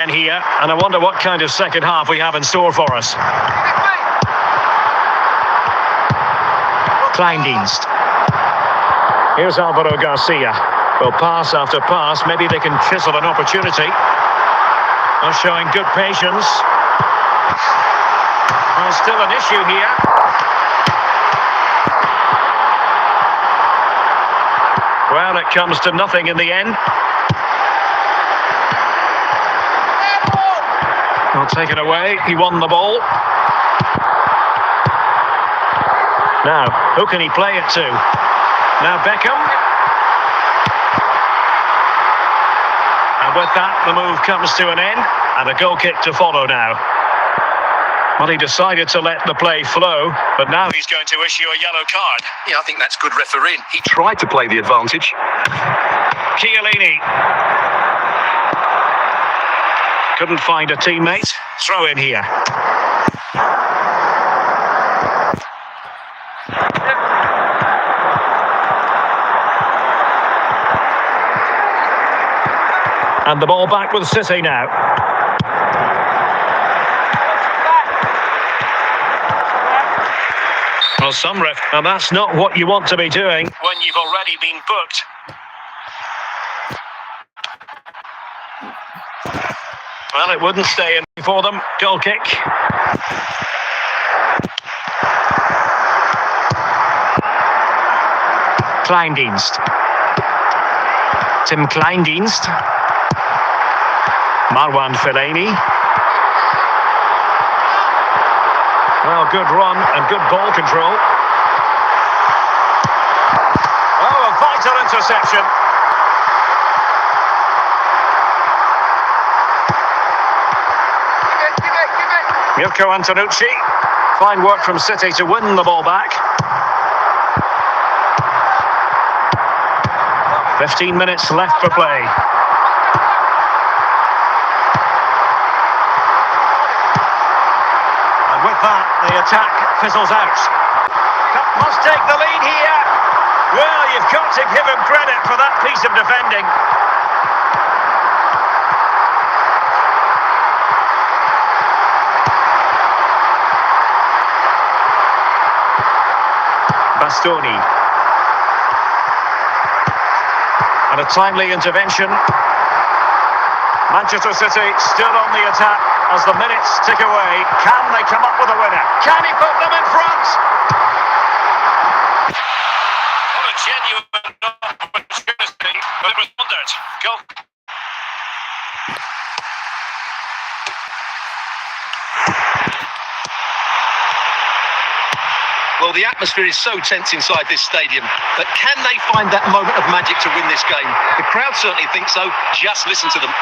And here, and I wonder what kind of second half we have in store for us. Kleindienst. Here's Alvaro Garcia. Well, pass after pass, maybe they can chisel an opportunity. They're showing good patience. Well, still an issue here. Well, it comes to nothing in the end. Well, taken away. He won the ball. Now, who can he play it to? Now Beckham. And with that, the move comes to an end. And a goal kick to follow now. Well, he decided to let the play flow, but now he's going to issue a yellow card. Yeah, I think that's good refereeing. He tried to play the advantage. Chiellini. Couldn't find a teammate. Throw in here. And the ball back with City now. Well, some ref, and that's not what you want to be doing when you've already been booked. Well, it wouldn't stay in for them. Goal kick. Kleindienst. Tim Kleindienst. Marwan Fellaini. Well, good run and good ball control. Oh, a vital interception. Mirko Antonucci. Fine work from City to win the ball back. 15 minutes left for play. And with that, the attack fizzles out. Must take the lead here. Well, you've got to give him credit for that piece of defending. Bastoni. And a timely intervention. Manchester City still on the attack as the minutes tick away. Can they come up with a winner? Can he put them in front? What a genuine opportunity, but it was wondered. Go. Well, the atmosphere is so tense inside this stadium, but can they find that moment of magic to win this game? The crowd certainly think so. Just listen to them.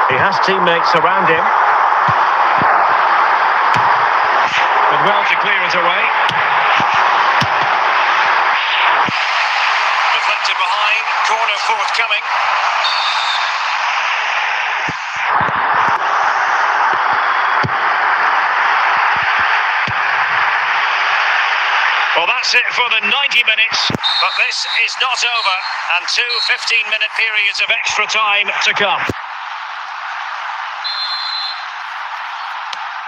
He has teammates around him. But well to clear it away. Deflected behind, corner forthcoming. Well, that's it for the 90 minutes, but this is not over, and two 15-minute periods of extra time to come.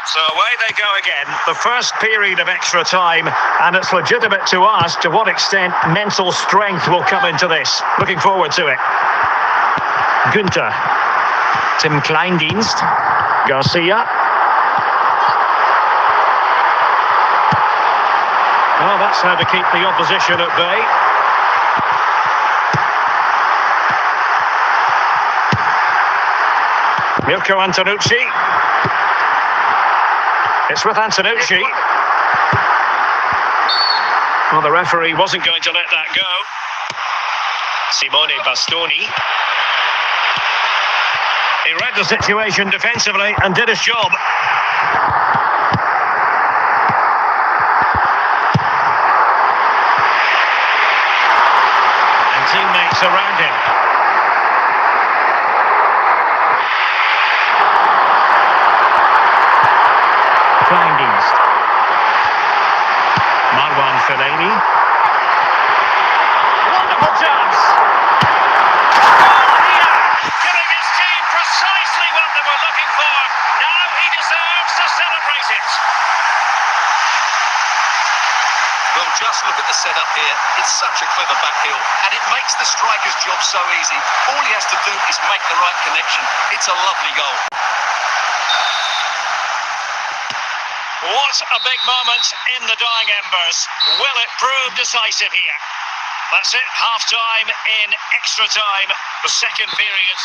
So away they go again, the first period of extra time, and it's legitimate to ask to what extent mental strength will come into this. Looking forward to it. Günther. Tim Kleindienst. Garcia. Well, that's how to keep the opposition at bay. Mirko Antonucci. It's with Antonucci. Well, the referee wasn't going to let that go. Simone Bastoni. He read the situation defensively and did his job. And teammates around him. Kleindienst. Marwan Fellaini. Wonderful chance. Goal here, giving his team precise celebrate it. Well, just look at the setup here. It's such a clever back heel, and it makes the striker's job so easy. All he has to do is make the right connection. It's a lovely goal. What a big moment in the dying embers. Will it prove decisive here? That's it, half-time in extra time, the second period.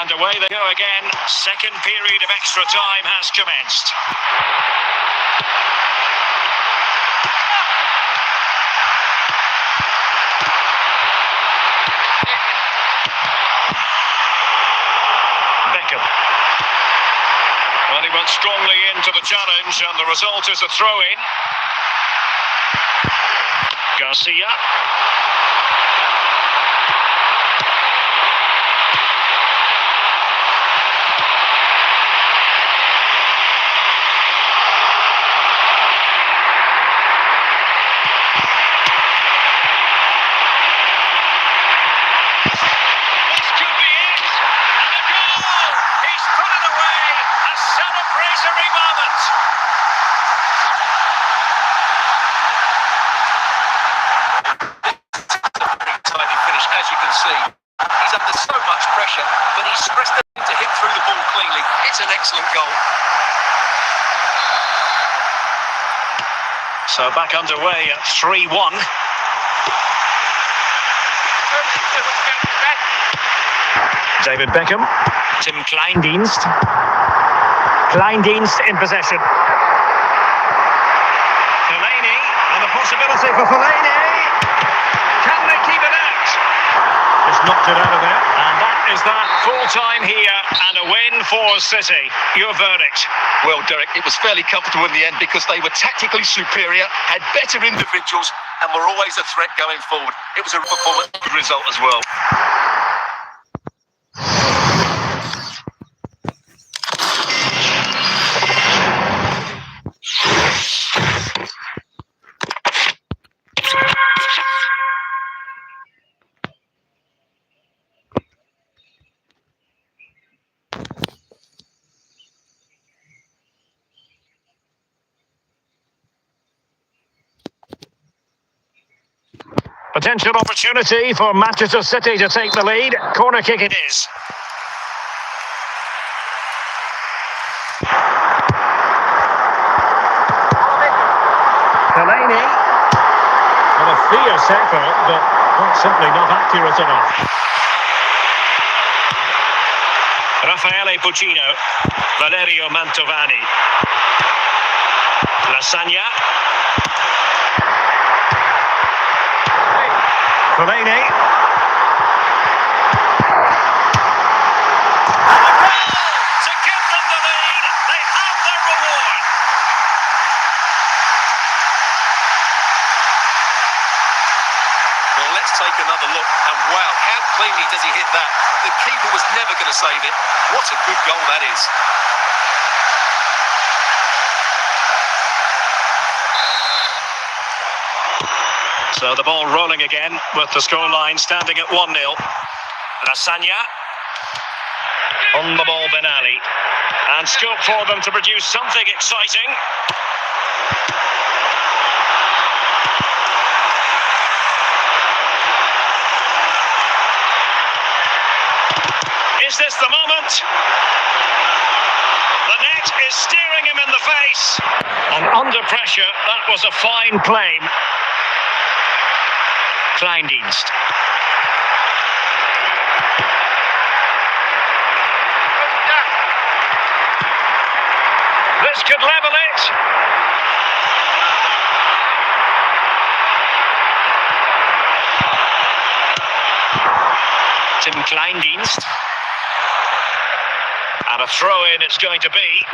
And away they go again. Second period of extra time has commenced. Beckham. Well, he went strongly into the challenge, and the result is a throw-in. Garcia. This could be it. And a goal! He's put it away. A celebratory moment. Tidy finish, as you can see. He's under so much pressure, but he's stressed it to hit through the ball cleanly. It's an excellent goal. So back underway at 3-1. David Beckham. Tim Kleindienst. Kleindienst in possession. Fellaini, and the possibility for Fellaini. Can they keep it out? Just knocked it out of there. And that is that. Full time here and a win for City. Your verdict? Well, Derek, it was fairly comfortable in the end because they were tactically superior, had better individuals, and were always a threat going forward. It was a performance, good result as well. Potential opportunity for Manchester City to take the lead. Corner kick it is. Fellaini. Well, a fierce effort, but quite simply not accurate enough. Raffaele Puccino. Valerio Mantovani. Lasagna. Fellaini. And a goal to give them the lead. They have their reward. Well, let's take another look. And wow, how cleanly does he hit that? The keeper was never going to save it. What a good goal that is. So the ball rolling again with the scoreline standing at 1-0. Lasagna. On the ball, Ben Ali. And scope for them to produce something exciting. Is this the moment? The net is staring him in the face. And under pressure, that was a fine claim. Kleindienst. This could level it. Tim Kleindienst. And a throw-in it's going to be.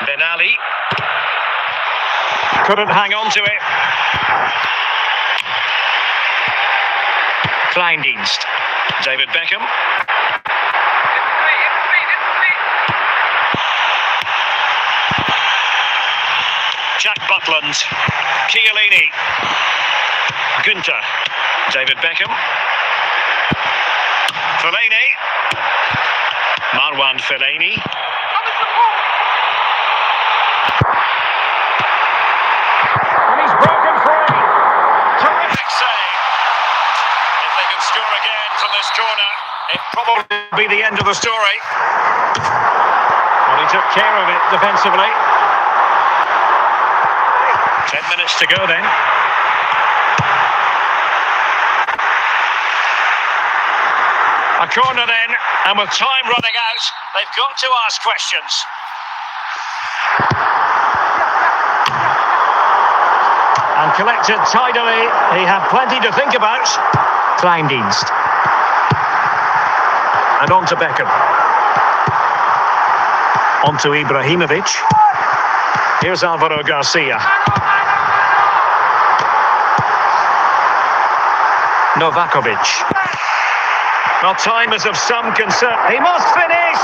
Ben Ali. Couldn't hang on to it. Kleindienst. David Beckham. Jack Butland. Chiellini. Günther. David Beckham. Fellaini. Marwan Fellaini. And he's broken free. Terrific save. If they can score again from this corner, it probably be the end of the story. Well, he took care of it defensively. 10 minutes to go then. A corner then, and with time running out, they've got to ask questions. And collected tidily, he had plenty to think about. Kleindienst. And on to Beckham. On to Ibrahimovic. Here's Alvaro Garcia. Novakovic. Well, time is of some concern. He must finish!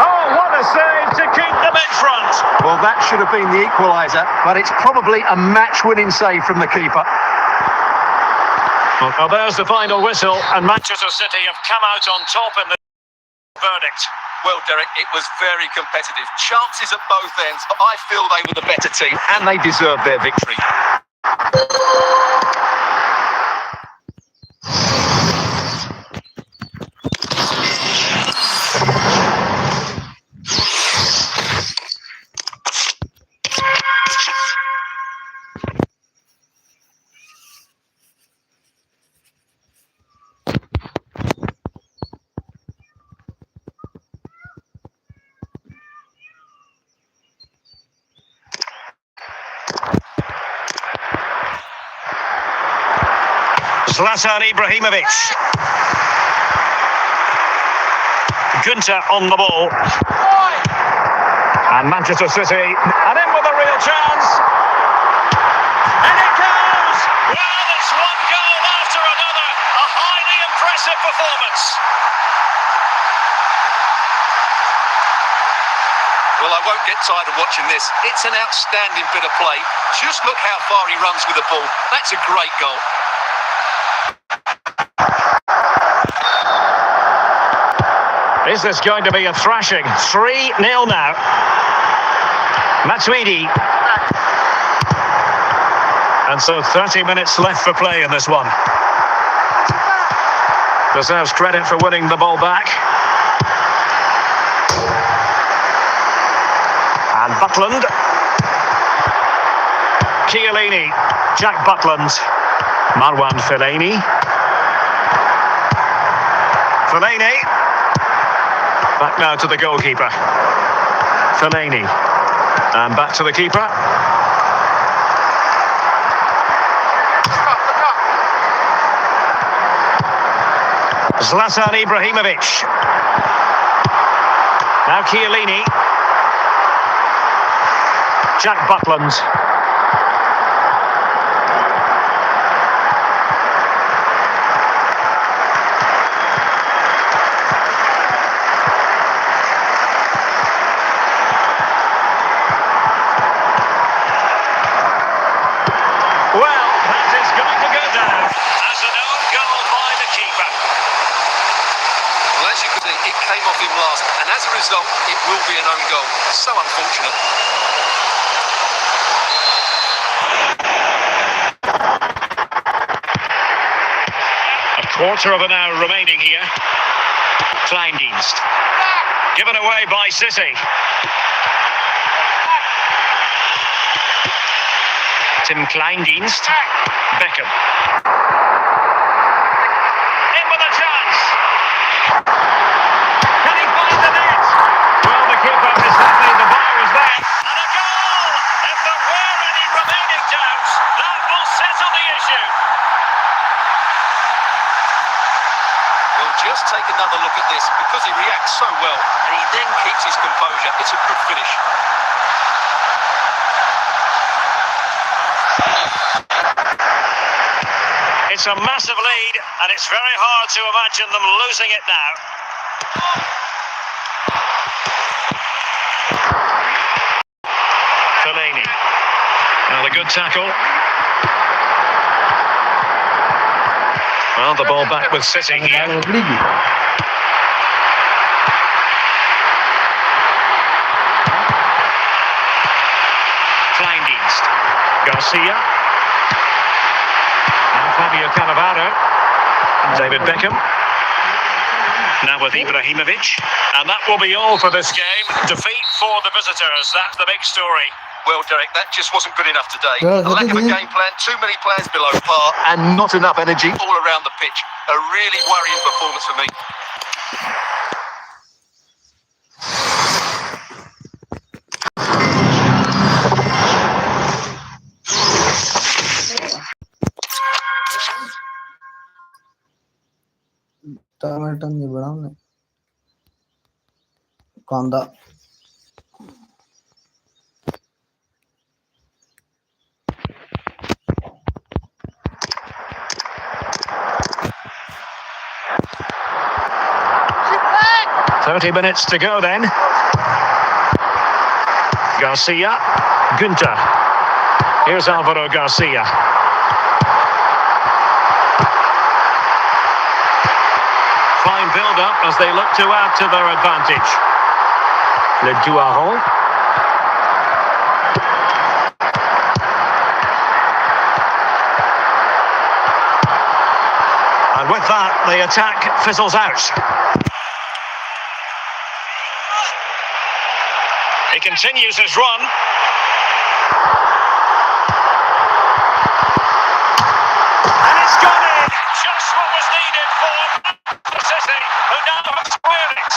Oh, what a save to keep them in front! Well, that should have been the equaliser, but it's probably a match-winning save from the keeper. Well, there's the final whistle, and Manchester City have come out on top in the verdict. Well, Derek, it was very competitive. Chances at both ends, but I feel they were the better team and they deserved their victory. Zlatan Ibrahimovic. Gunter on the ball. And Manchester City, and in with a real chance. And it goes! Well, it's one goal after another. A highly impressive performance. Well, I won't get tired of watching this. It's an outstanding bit of play. Just look how far he runs with the ball. That's a great goal. Is this going to be a thrashing? 3-0 now. Matuidi. And so 30 minutes left for play in this one. Deserves credit for winning the ball back. And Butland. Chiellini. Jack Butland. Marwan Fellaini. Fellaini. Back now to the goalkeeper. Fellaini. And back to the keeper. Zlatan Ibrahimovic. Now Chiellini. Jack Butland. Well, that is going to go down as an own goal by the keeper. Well, as you can see, it came off him last, and as a result, it will be an own goal. So unfortunate. A quarter of an hour remaining here. Kleindienst. Given away by City. Tim Kleindienst. Beckham. In with a chance. Can he find the net? Well, the keeper is happy the bar is there. And a goal! If there were any remaining doubts, that will settle the issue. Well, just take another look at this, because he reacts so well, and he then keeps his composure. It's a good finish. It's a massive lead, and it's very hard to imagine them losing it now. Fellaini. Now the good tackle. Well, the ball back with City here. Kleindienst. Garcia. Now Fabio Cannavaro. David Beckham. Now with Ibrahimovic. And that will be all for this game. Defeat for the visitors. That's the big story. Well, Derek, that just wasn't good enough today. Yeah, A lack of a yeah. game plan, too many players below par, And not enough energy. all around the pitch. A really worrying performance for me. टमाटर नहीं बड़ा हमने कांदा 30 minutes to go then. Garcia. Günther. Here's Alvaro Garcia. Fine build-up as they look to add to their advantage. Le Duaron. And with that, the attack fizzles out. He continues his run. And it's gone in. Just what was needed for the City, who now have cleared it.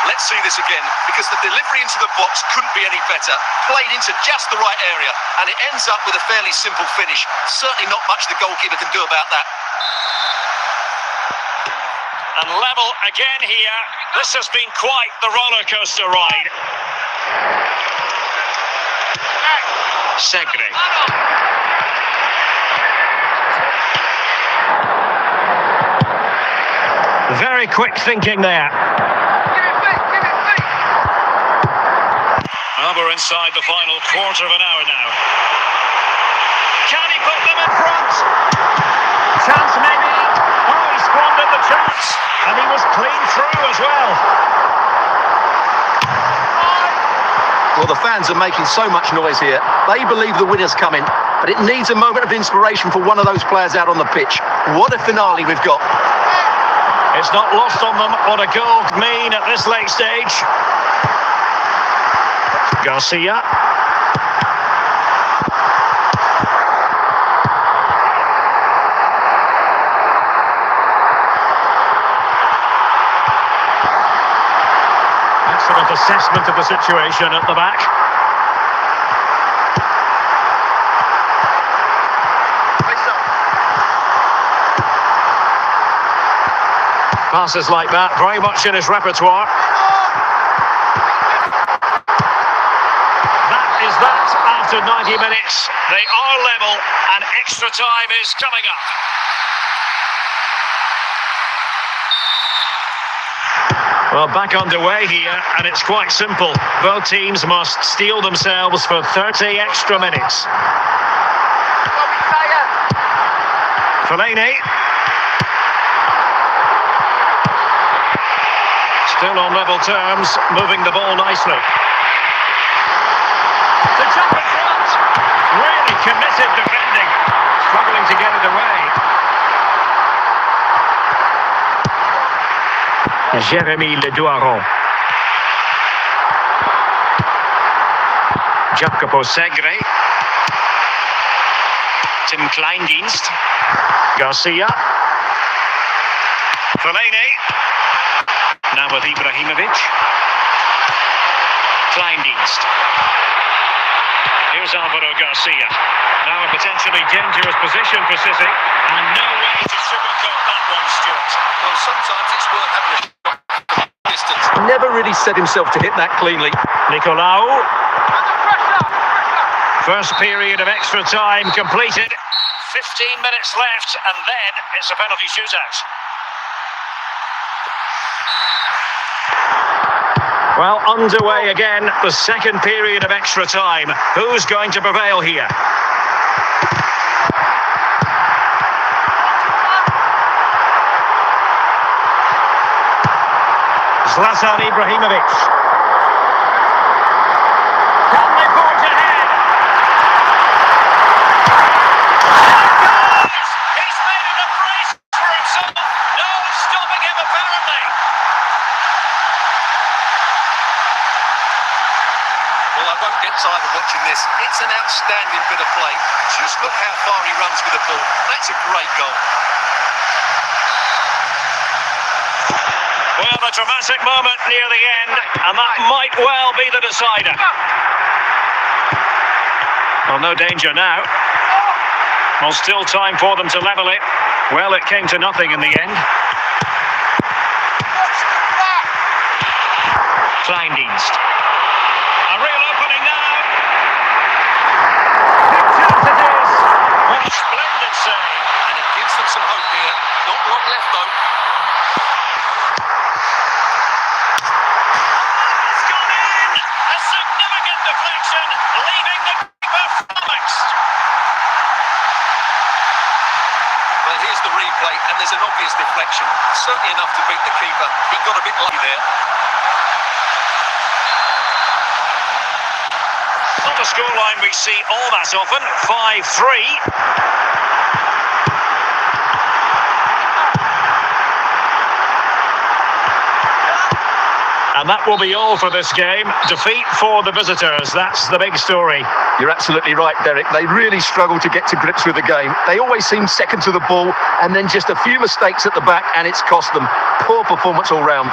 Let's see this again, because the delivery into the box couldn't be any better. Played into just the right area, and it ends up with a fairly simple finish. Certainly not much the goalkeeper can do about that. And level again here. This has been quite the roller coaster ride. Segre. Very quick thinking there. Well, we're inside the final quarter of an hour now. Can he put them in front? Chance maybe. Oh, he squandered the chance. And he was clean through as well. Well, the fans are making so much noise here. They believe the winner's coming, but it needs a moment of inspiration for one of those players out on the pitch. What a finale we've got. It's not lost on them what a goal could mean at this late stage. Garcia. Excellent assessment of the situation at the back. Passes like that, very much in his repertoire. That is that after 90 minutes. They are level and extra time is coming up. Well, back underway here, and it's quite simple. Both teams must steel themselves for 30 extra minutes. Fellaini. Still on level terms, moving the ball nicely. To jump in front. Really committed defending. Struggling to get it away. Jérémy Le Duaron. Jacopo Segre. Tim Kleindienst. Garcia. Fellaini. Now with Ibrahimovic. Kleindienst. Here's Alvaro Garcia. Now a potentially dangerous position for City. And no way to sugarcoat that one, Stuart. Well, sometimes it's worth having a distance. Never really set himself to hit that cleanly. Nicolau. First period of extra time completed. 15 minutes left, and then it's a penalty shootout. Well, underway again, the second period of extra time. Who's going to prevail here? Zlatan Ibrahimovic. Can they forge ahead? He's made it a brace for himself. No stopping him, apparently. Well, I won't get tired of watching this. It's an outstanding bit of play. Just look how far he runs with the ball. That's a great goal. Well, a dramatic moment near the end, and that might well be the decider. Well, no danger now. Well, still time for them to level it. Well, it came to nothing in the end. Kleindienst. A real opening now. Big chance it is. What a splendid save. And it gives them some hope here. Not long left, though. It's gone in. A significant deflection, leaving the keeper flummoxed. Well, here's the replay, and there's an obvious deflection. Certainly enough to beat the keeper. He got a bit lucky there. Not a scoreline we see all that often. 5-3. And that will be all for this game. Defeat for the visitors. That's the big story. You're absolutely right, Derek. They really struggle to get to grips with the game. They always seem second to the ball, and then just a few mistakes at the back, and it's cost them. Poor performance all round.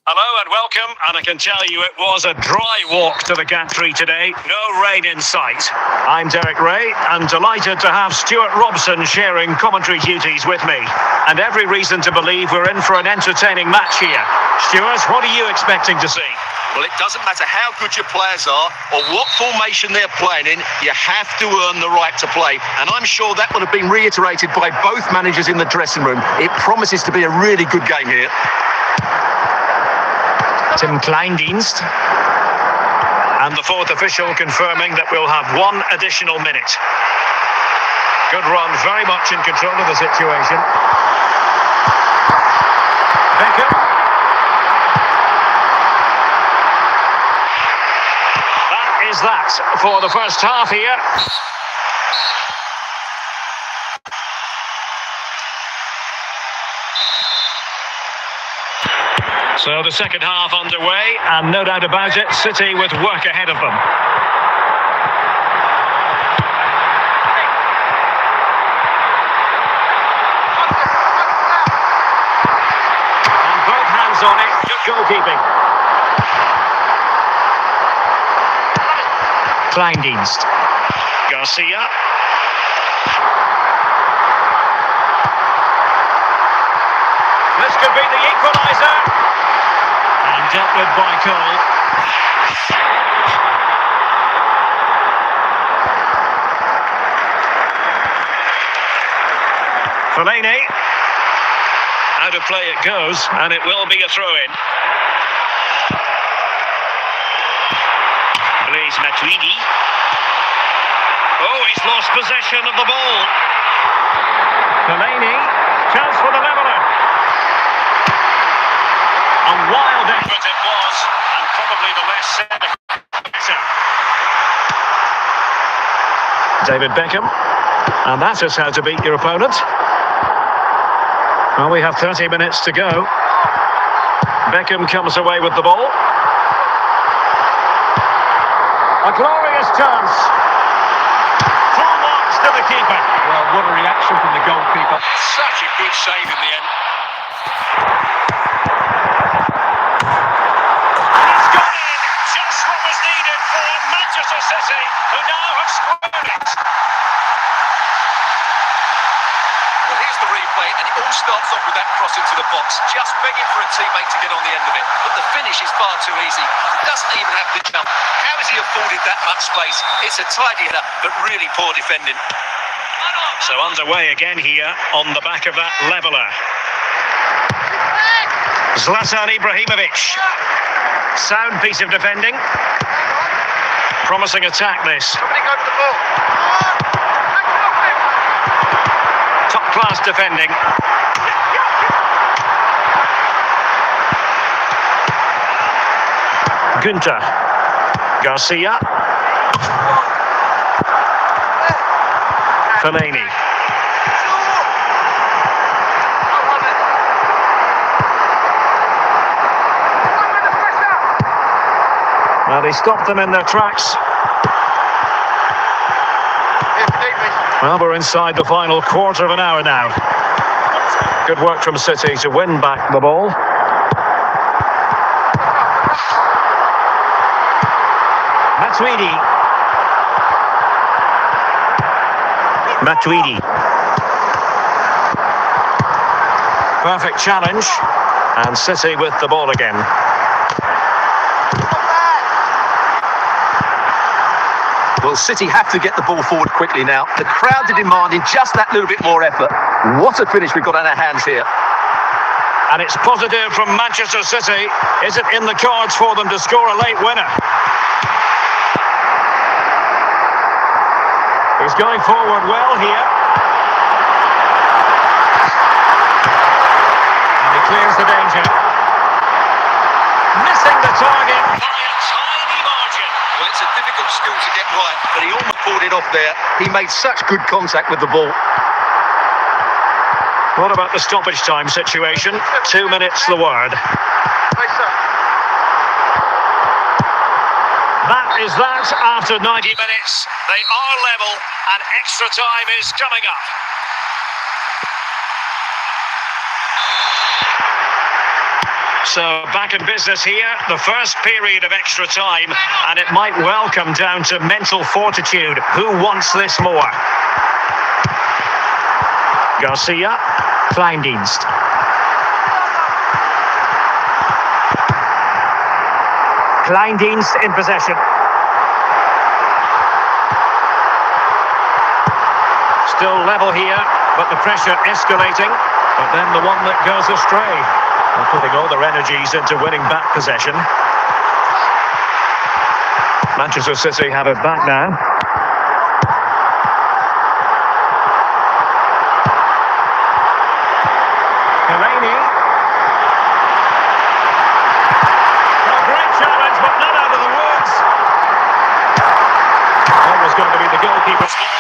Hello and welcome, and I can tell you it was a dry walk to the gantry today. No rain in sight. I'm Derek Ray, and delighted to have Stuart Robson sharing commentary duties with me. And every reason to believe we're in for an entertaining match here. Stuart, what are you expecting to see? Well, it doesn't matter how good your players are or what formation they're playing in, you have to earn the right to play. And I'm sure that would have been reiterated by both managers in the dressing room. It promises to be a really good game here. Tim Kleindienst. And the fourth official confirming that we'll have one additional minute. Good run, very much in control of the situation. Beckham. That is that for the first half here. So the second half underway, and no doubt about it, City with work ahead of them. And both hands on it, good goalkeeping. Kleindienst. Garcia. This could be the equaliser. And dealt with by Cole. Fellaini. Out of play it goes, and it will be a throw-in. Blaise Matuidi. Oh, he's lost possession of the ball. Fellaini. Chance for the leveller. A wild effort it was, and probably the less said the better. David Beckham, and that is how to beat your opponent. Well, we have 30 minutes to go. Beckham comes away with the ball. A glorious chance. Full marks to the keeper. Well, what a reaction from the goalkeeper. Such a good save in the end. City, who now have scored it. starts off with that cross into the box, just begging for a teammate to get on the end of it. But the finish is far too easy. He doesn't even have to jump. How has he afforded that much space? It's a tidy header, but really poor defending. So underway again here on the back of that leveller. Zlatan Ibrahimovic. Sound piece of defending. Promising attack this. Top class defending. Günther. Garcia. Fellaini. Well, they stopped them in their tracks. Well, we're inside the final quarter of an hour now. Good work from City to win back the ball. Matuidi. Perfect challenge. And City with the ball again. Well, City have to get the ball forward quickly now. The crowd are demanding just that little bit more effort. What a finish we've got on our hands here. And it's positive from Manchester City. Is it in the cards for them to score a late winner? He's going forward well here. And he clears the danger. Missing the target by a tiny margin. Well, it's a difficult skill to get right, But he almost pulled it off there. He made such good contact with the ball. What about the stoppage time situation? 2 minutes the word. That is that after 90 minutes. They are level and extra time is coming up. So back in business here, the first period of extra time, and it might well come down to mental fortitude. Who wants this more? Garcia, Kleindienst. Kleindienst in possession. Still level here, but the pressure escalating. But then the one that goes astray. They're putting all their energies into winning back possession. Manchester City have it back now. Fellaini. A great challenge, but not out of the woods. That was going to be the goalkeeper's ball.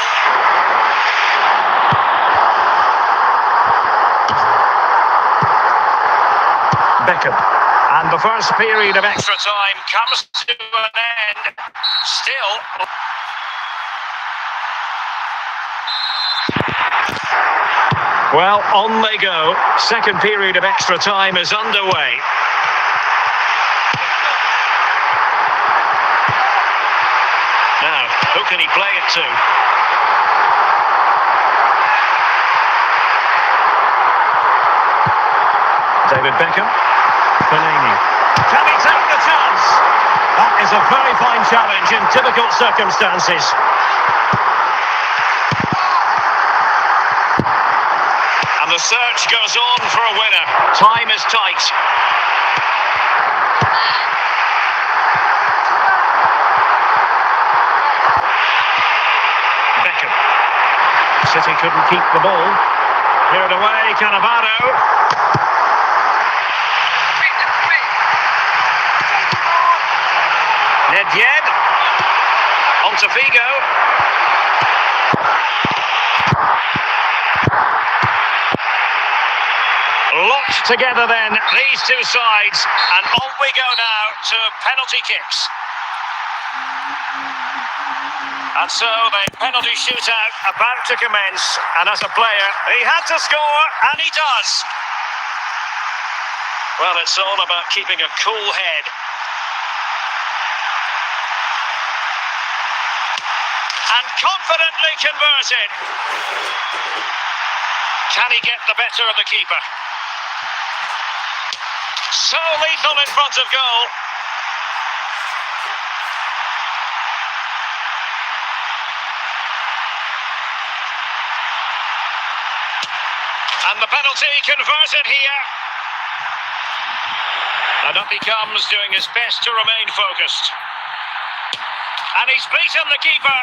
Beckham. And the first period of extra time comes to an end. Still. Well, on they go. Second period of extra time is underway. Now, who can he play it to? David Beckham. Fellaini. Can he take the chance? That is a very fine challenge in difficult circumstances. And the search goes on for a winner. Time is tight. Beckham. City couldn't keep the ball. Cleared away, Cannavaro. Nedved. On to Figo. Locked together then, these two sides, and on we go now to penalty kicks. And so the penalty shootout about to commence, and as a player, he had to score, and he does. Well, it's all about keeping a cool head. And confidently converted. Can he get the better of the keeper? So lethal in front of goal. And the penalty converted here. And up he comes, doing his best to remain focused. And he's beaten the keeper.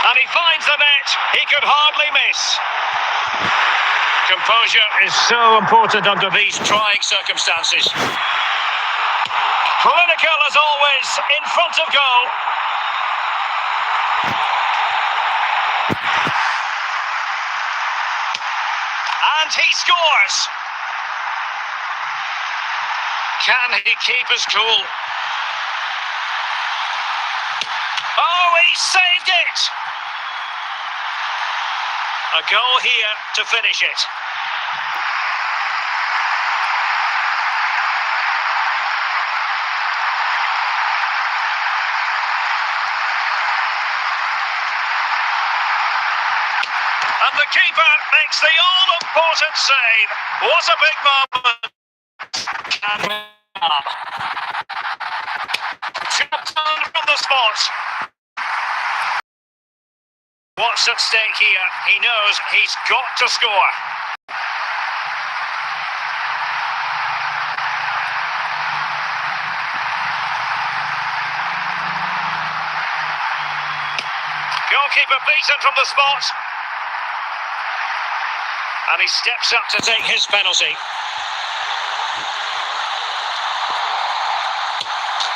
And he finds the net. He could hardly miss. Composure is so important under these trying circumstances. Clinical as always, in front of goal. And he scores. Can he keep his cool? Oh, he saved it! A goal here to finish it. And the keeper makes the all-important save. What a big moment. Jumped on from the spot. What's at stake here? He knows he's got to score. Goalkeeper beaten from the spot. And he steps up to take his penalty.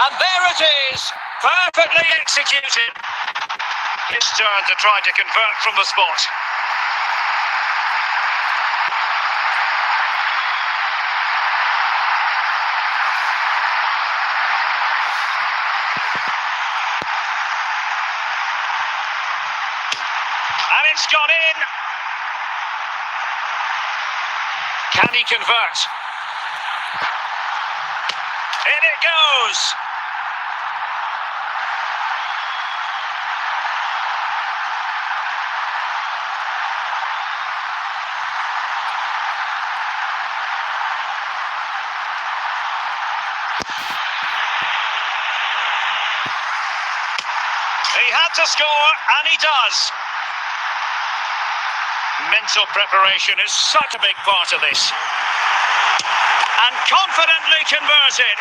And there it is, perfectly executed. His turn to try to convert from the spot. And it's gone in. Can he convert? In it goes. He had to score, and he does. Mental preparation is such a big part of this. And confidently converted.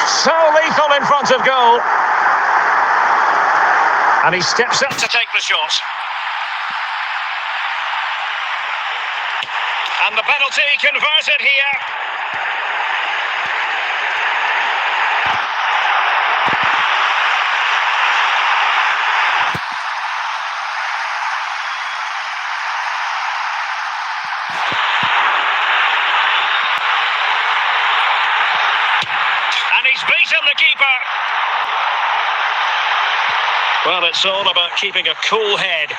So lethal in front of goal. And he steps up to take the shot. And the penalty converted here. And he's beaten the keeper. Well, it's all about keeping a cool head.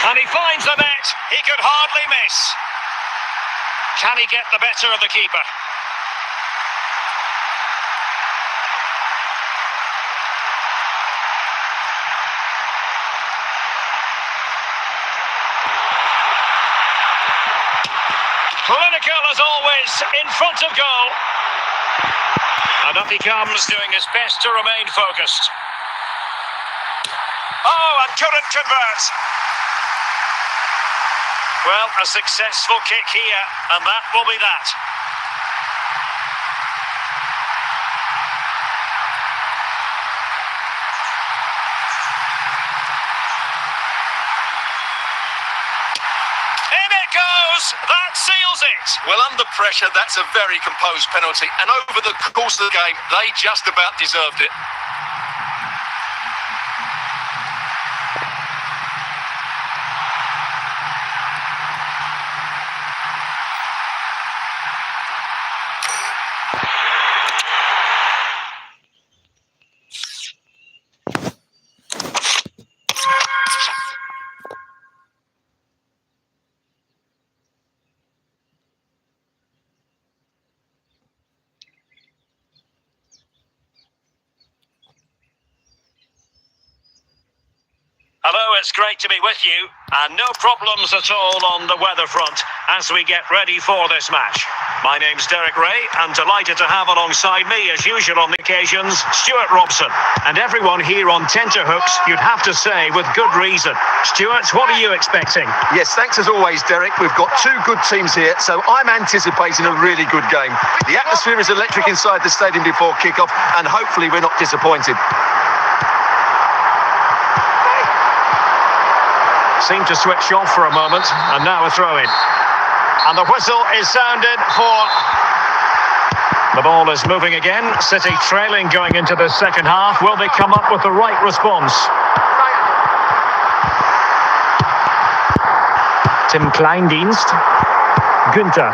And he finds the net. He could hardly miss. Can he get the better of the keeper? Clinical as always, in front of goal. And up he comes, doing his best to remain focused. Oh, and couldn't convert. Well, a successful kick here, and that will be that. In it goes! That seals it! Well, under pressure, that's a very composed penalty. And over the course of the game, they just about deserved it. Hello, it's great to be with you, and no problems at all on the weather front as we get ready for this match. My name's Derek Ray, and delighted to have alongside me, as usual on the occasions, Stuart Robson. And everyone here on tenterhooks, you'd have to say, with good reason. Stuart, what are you expecting? Yes, thanks as always, Derek. We've got two good teams here, so I'm anticipating a really good game. The atmosphere is electric inside the stadium before kick-off, and hopefully we're not disappointed. Seemed to switch off for a moment, and now a throw-in. And the whistle is sounded for... The ball is moving again. City trailing going into the second half. Will they come up with the right response? Tim Kleindienst. Günther.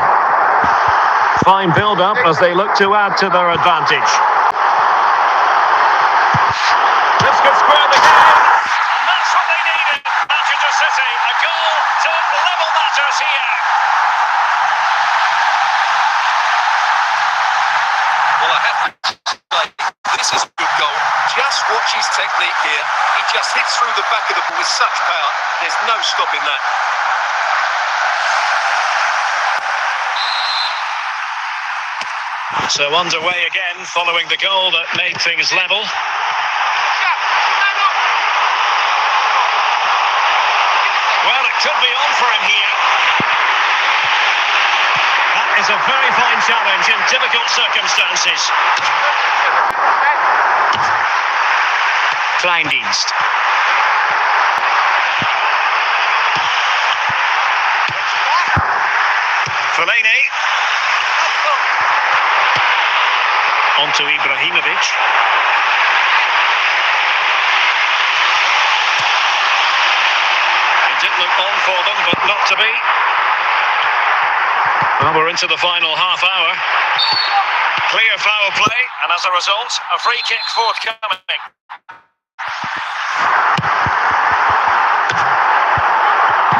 Fine build-up as they look to add to their advantage. This could square the game. And that's what they needed. Manchester City, a goal to level matters here. Well, I have to say, this is a good goal. Just watch his technique here. He just hits through the back of the ball with such power. There's no stopping that. So underway again, following the goal that made things level. Well, it could be on for him here. That is a very fine challenge in difficult circumstances. Kleindienst. Fellaini. On to Ibrahimovic. It did look on for them, but not to be. Well, we're into the final half hour. Clear foul play, and as a result, a free kick forthcoming.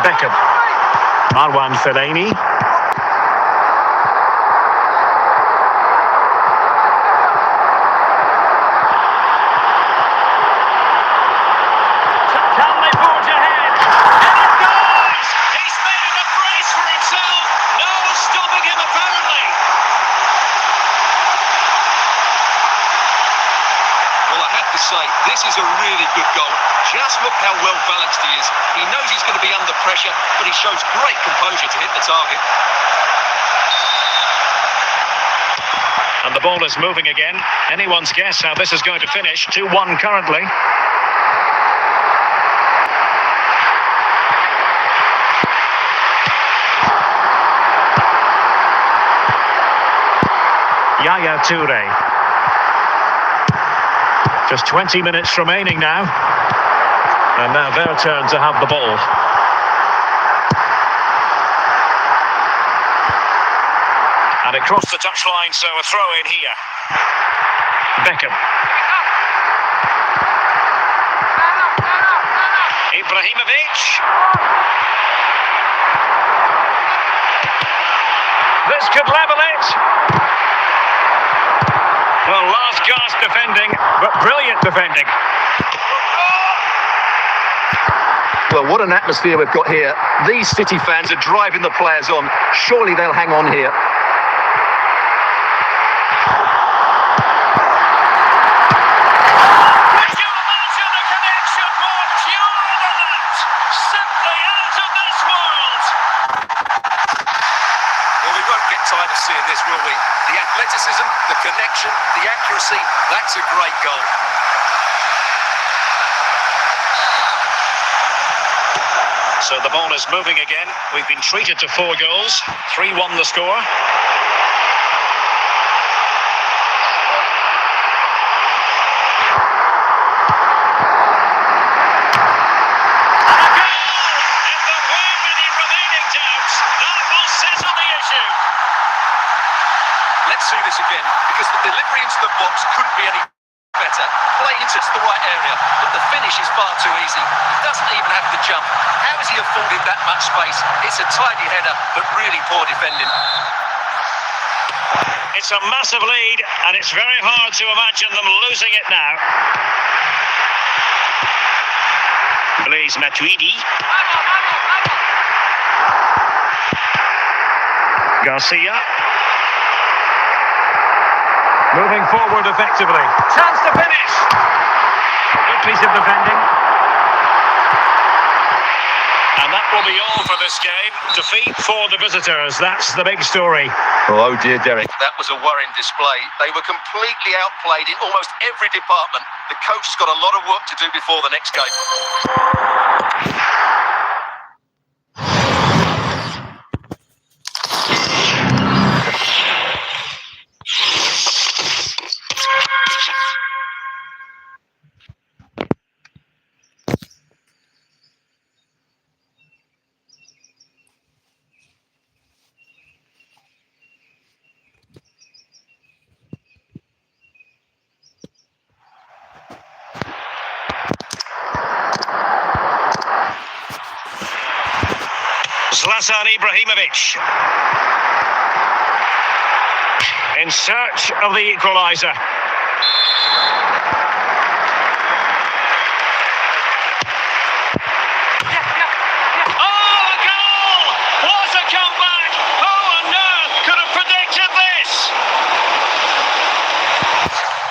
Beckham. Marwan Fellaini. Say, this is a really good goal. Just look how well balanced he is. He knows he's going to be under pressure, but he shows great composure to hit the target. And the ball is moving again. Anyone's guess how this is going to finish. 2-1 currently. Yaya Toure. Just 20 minutes remaining now. And now their turn to have the ball. And it crossed the touchline, so a throw in here. Beckham. Ibrahimovic. This could level it. Well, last gasp defending, but brilliant defending. Well, what an atmosphere we've got here. These City fans are driving the players on. Surely they'll hang on here. Could you imagine a connection more pure than that? Simply out of this world. Well, we won't get tired of seeing this, will we? The athleticism, the connection, the accuracy, that's a great goal. So the ball is moving again. We've been treated to 4 goals. 3-1 the score. Let's see this again, because the delivery into the box couldn't be any better. Played into the right area, but the finish is far too easy. He doesn't even have to jump. How has he afforded that much space? It's a tidy header, but really poor defending. It's a massive lead, and it's very hard to imagine them losing it now. Blaise Matuidi. Garcia. Moving forward effectively. Chance to finish. Good piece of defending. And that will be all for this game. Defeat for the visitors. That's the big story. Oh dear, Derek. That was a worrying display. They were completely outplayed in almost every department. The coach's got a lot of work to do before the next game. Zlatan Ibrahimovic in search of the equaliser. Oh, a goal! What a comeback! Who on earth could have predicted this?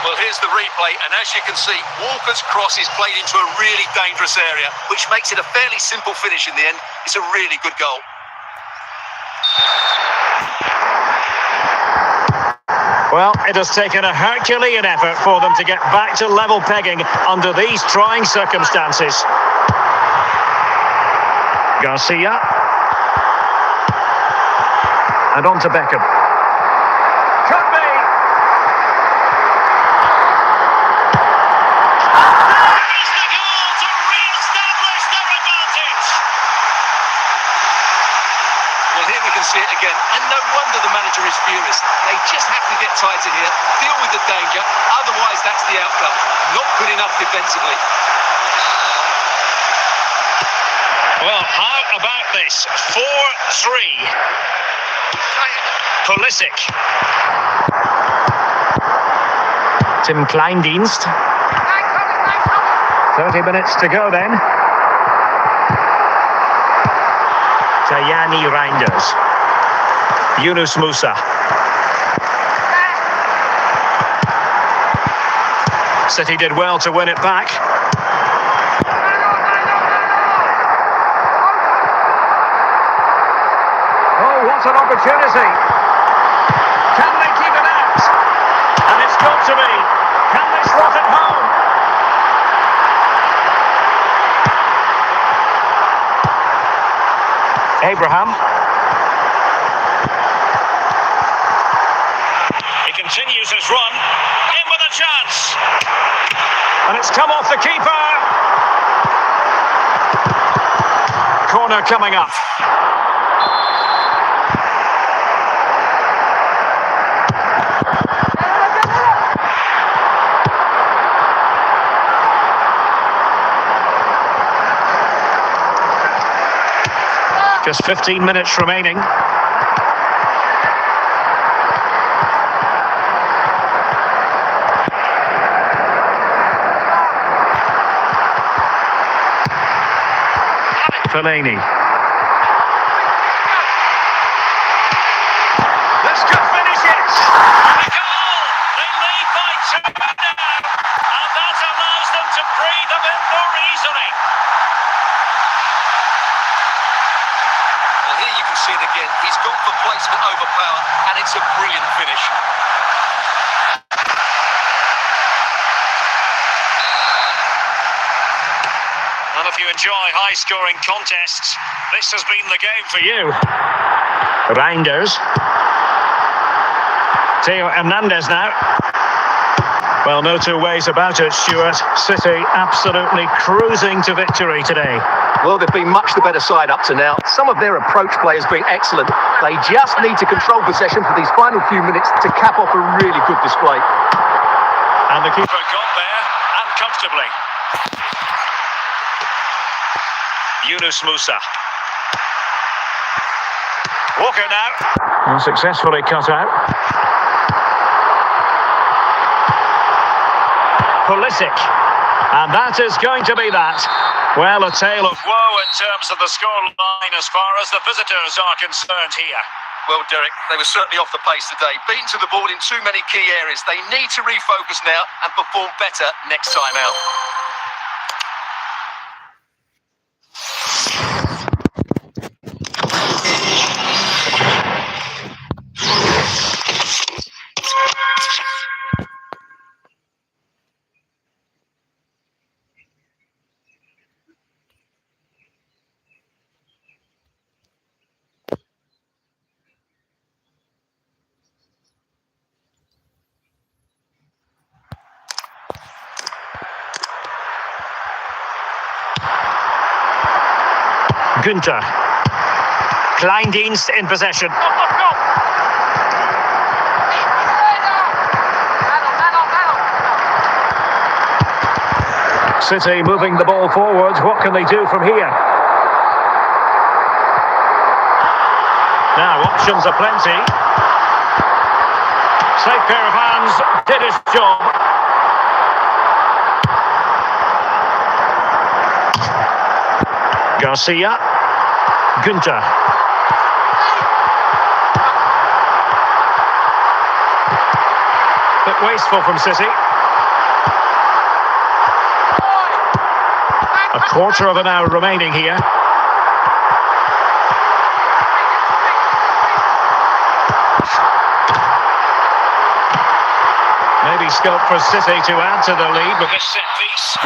Well, here's the replay, and as you can see, Walker's cross is played into a really dangerous area, which makes it a fairly simple finish in the end. It's a really good goal. Well, it has taken a Herculean effort for them to get back to level pegging under these trying circumstances. Garcia. And on to Beckham. Could be. There's the goal to re-establish their advantage. Well, here we can see it again, and no wonder the manager is furious. They just have to get tighter here, deal with the danger, otherwise that's the outcome. Not good enough defensively. Well, how about this? 4-3. Pulisic. Tim Kleindienst. 30 minutes to go then. Tajani Reinders. Yunus Musa. City did well to win it back. Oh, what an opportunity. Can they keep it out? And it's got to be. Can they slot it home? Abraham. He continues his run. In with a chance. And it's come off the keeper. Corner coming up. Just 15 minutes remaining. Fellaini. This could finish it. And a goal. They lead by 2 now. And that allows them to breathe a bit more easily. Well, here you can see it again. He's gone for placement over power, and it's a brilliant finish. And if you enjoy high-scoring contests, this has been the game for you. Reinders. Theo Hernandez now. Well, no two ways about it, Stuart. City absolutely cruising to victory today. Well, they've been much the better side up to now. Some of their approach play has been excellent. They just need to control possession for these final few minutes to cap off a really good display. And the keeper got there, and comfortably. Yunus Musa. Walker now. And successfully cut out. Pulisic. And that is going to be that. Well, a tale of woe in terms of the scoreline as far as the visitors are concerned here. Well, Derek, they were certainly off the pace today. Beaten to the ball in too many key areas. They need to refocus now and perform better next time out. Günther. Kleindienst in possession. City moving the ball forwards. What can they do from here? Now, options are plenty. Safe pair of hands, did his job. Garcia. Günther. Bit wasteful from City. A quarter of an hour remaining here. Maybe scope for City to add to the lead with this set piece.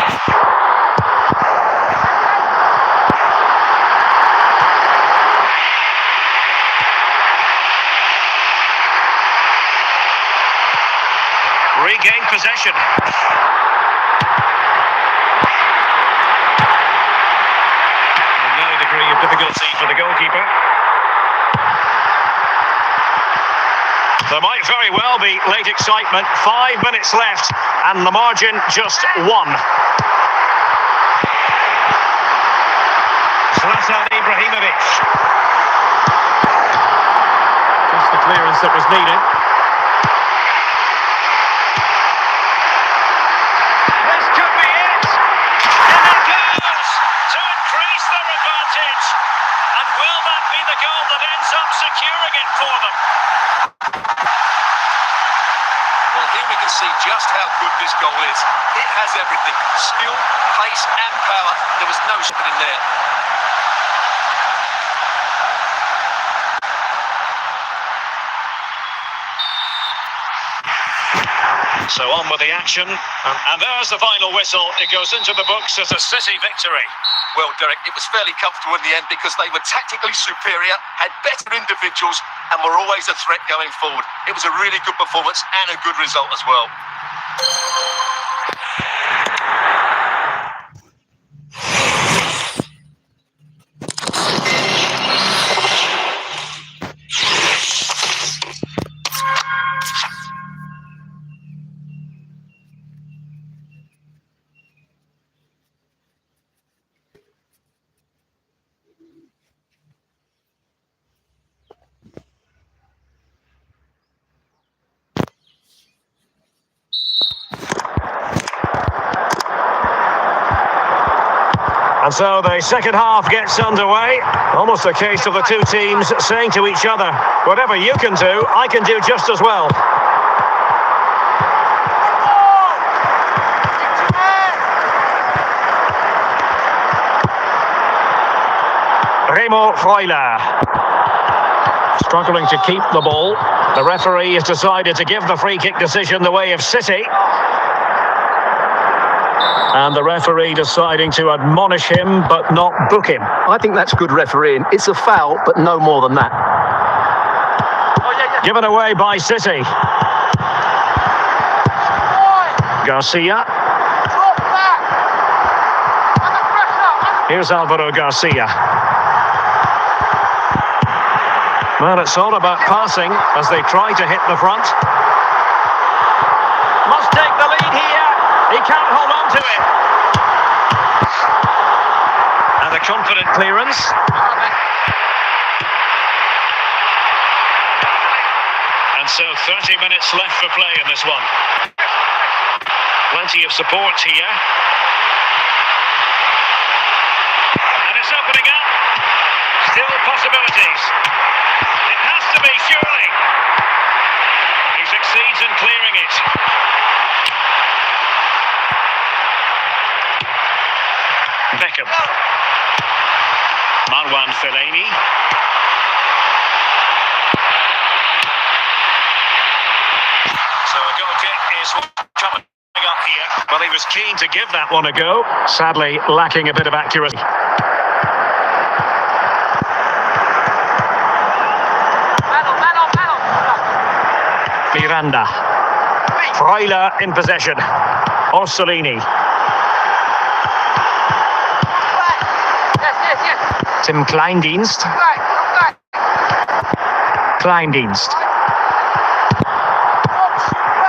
Regain possession. No degree of difficulty for the goalkeeper. There might very well be late excitement. 5 minutes left and the margin just 1. Zlatan Ibrahimovic. Just the clearance that was needed. This could be it. And it goes to increase their advantage. And will that be the goal that ends up securing it for them? Well, here we can see just how good this goal is. It has everything. Skill, pace and power. There was no spin in there. So on with the action, and there's the final whistle. It goes into the books as a City victory. Well, Derek, it was fairly comfortable in the end because they were tactically superior, had better individuals, and were always a threat going forward. It was a really good performance and a good result as well. And so the second half gets underway. Almost a case of the two teams saying to each other, whatever you can do, I can do just as well. Remo Freuler struggling to keep the ball. The referee has decided to give the free kick decision the way of City. And the referee deciding to admonish him but not book him. I think that's good refereeing. It's a foul, but no more than that. Given away by City. Garcia. Here's Alvaro Garcia. Well, it's all about passing as they try to hit the front. Must take the lead here. He can't hold on to it. And a confident clearance. And so 30 minutes left for play in this one. Plenty of support here. Well one, Fellaini. So a goal kick is coming up here. Well, he was keen to give that one a go. Sadly, lacking a bit of accuracy. Miranda. Freuler in possession. Orsolini. Tim Kleindienst. Kleindienst.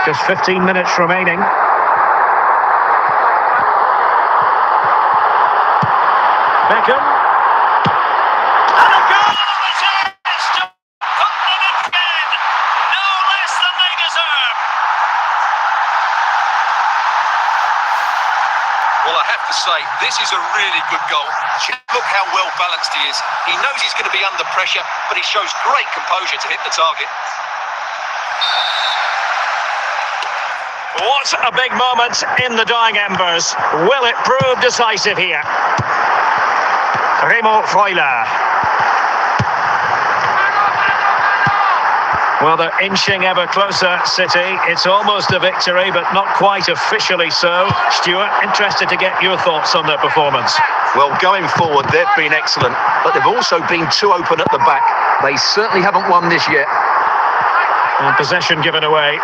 Just 15 minutes remaining. Beckham. And a goal! It is to put them again. No less than they deserve. Well, I have to say, this is a really good goal. Look how well balanced he is. He knows he's going to be under pressure, but he shows great composure to hit the target. What a big moment in the dying embers. Will it prove decisive here? Remo Freuler. Well, they're inching ever closer, City. It's almost a victory, but not quite officially so. Stuart, interested to get your thoughts on their performance. Well, going forward, they've been excellent, but they've also been too open at the back. They certainly haven't won this yet. And possession given away.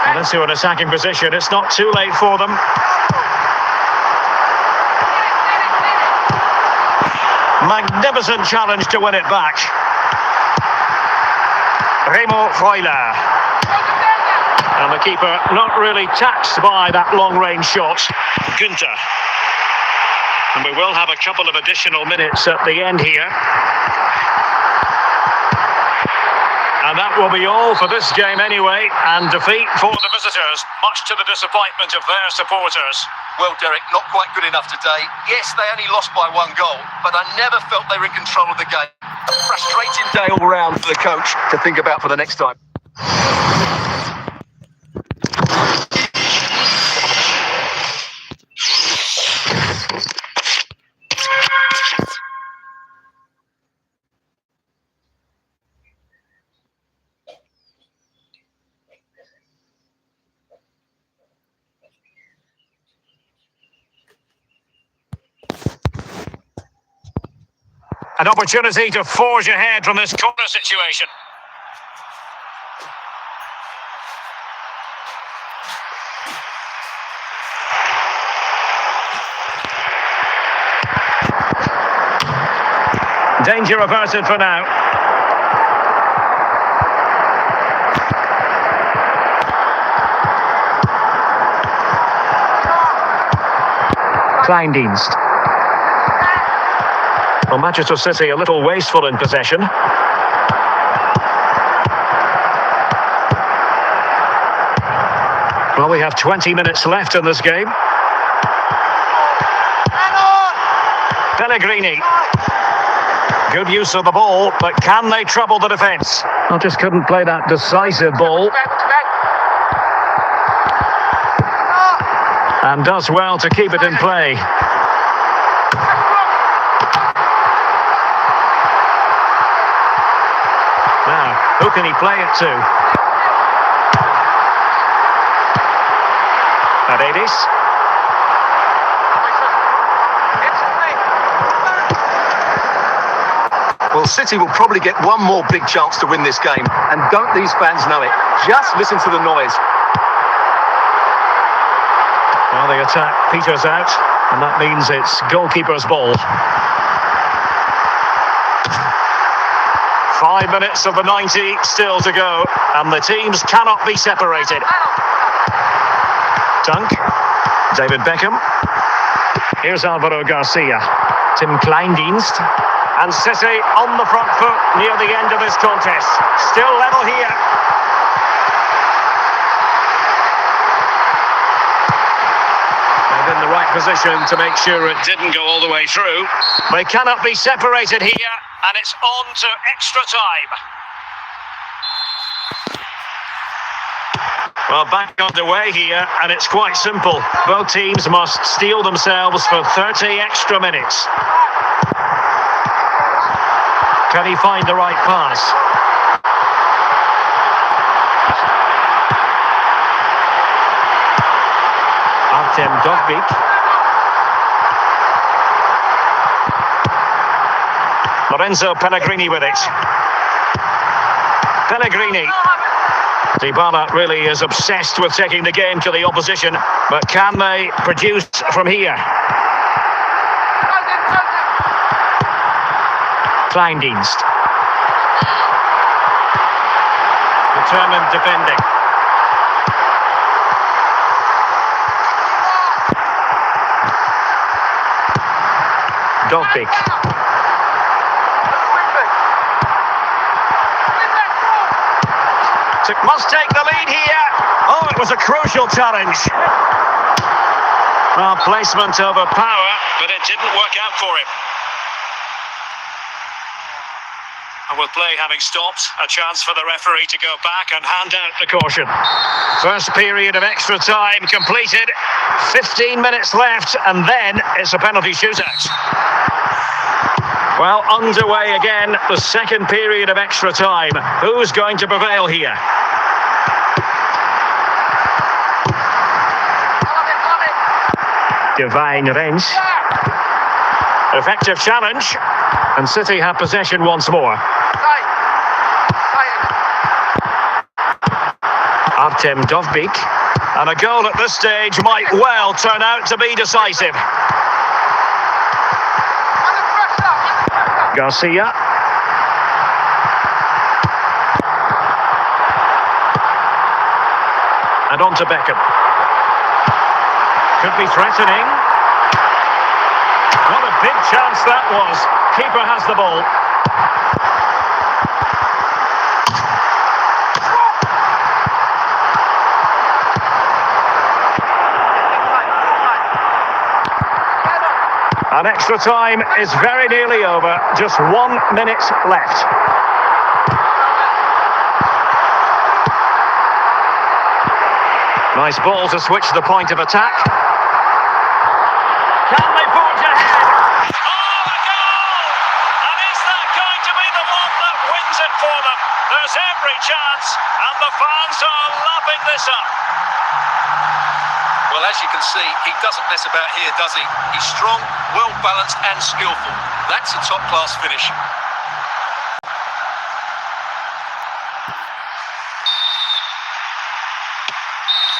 And into an attacking position. It's not too late for them. Magnificent challenge to win it back. Remo Freuler. And the keeper not really taxed by that long-range shot. Günther. And we will have a couple of additional minutes at the end here. And that will be all for this game anyway. And defeat for the visitors, much to the disappointment of their supporters. Well, Derek, not quite good enough today. Yes, they only lost by one goal, but I never felt they were in control of the game. A frustrating day all round for the coach to think about for the next time. An opportunity to forge ahead from this corner situation. Danger averted for now. Kleindienst. Well, Manchester City a little wasteful in possession. Well, we have 20 minutes left in this game. Pellegrini. Good use of the ball, but can they trouble the defence? I just couldn't play that decisive ball. And does well to keep it in play. Now, who can he play it to? Paredes. Well, City will probably get one more big chance to win this game. And don't these fans know it? Just listen to the noise. Well, the attack peters out, and that means it's goalkeeper's ball. 5 minutes of the 90 still to go, and the teams cannot be separated. Dunk. David Beckham. Here's Alvaro Garcia. Tim Kleindienst. And City on the front foot near the end of this contest. Still level here. And in the right position to make sure it didn't go all the way through. They cannot be separated here, and it's on to extra time. Well, back underway here, and it's quite simple. Both teams must steel themselves for 30 extra minutes. Can he find the right pass? Artem Dovbyk. Lorenzo Pellegrini with it. Pellegrini. Dybala really is obsessed with taking the game to the opposition, but can they produce from here? Kleindienst. Determined defending. Dovbyk. Must take the lead here. Oh, it was a crucial challenge. Well, placement over power, but it didn't work out for him. And with play having stopped, a chance for the referee to go back and hand out the caution. First period of extra time completed. 15 minutes left, and then it's a penalty shootout. Well, underway again, the second period of extra time. Who's going to prevail here? Divine Rens. Effective challenge, and City have possession once more. Artem Dovbyk, and a goal at this stage might well turn out to be decisive. Garcia. And on to Beckham. Could be threatening. What a big chance that was. Keeper has the ball. And extra time is very nearly over. Just 1 minute left. Nice ball to switch the point of attack. Can they forge ahead? Oh, a goal! And is that going to be the one that wins it for them? There's every chance, and the fans are lapping this up. Well, as you can see, he doesn't mess about here, does he? He's strong, well-balanced and skillful. That's a top-class finish.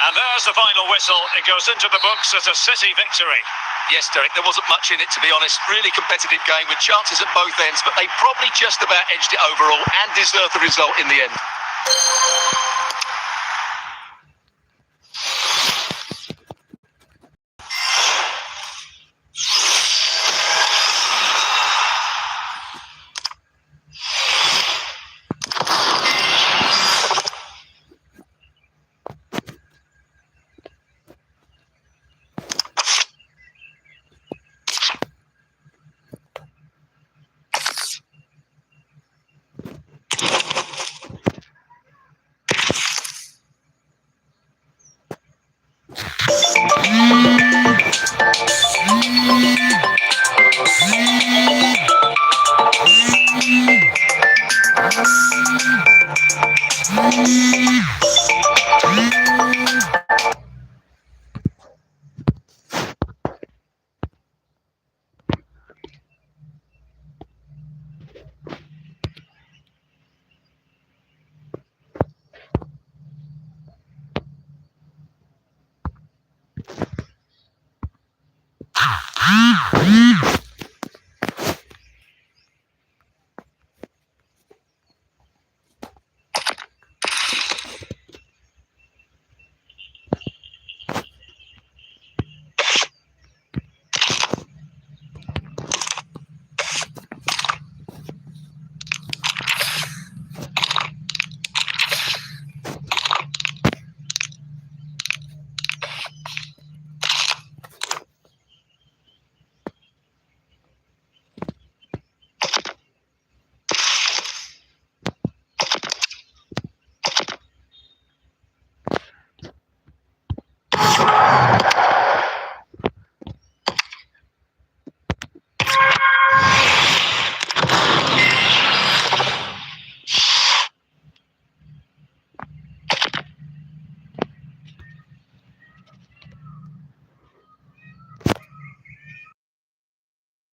And there's the final whistle. It goes into the books as a City victory. Yes, Derek, there wasn't much in it, to be honest. Really competitive game with chances at both ends, but they probably just about edged it overall and deserved the result in the end.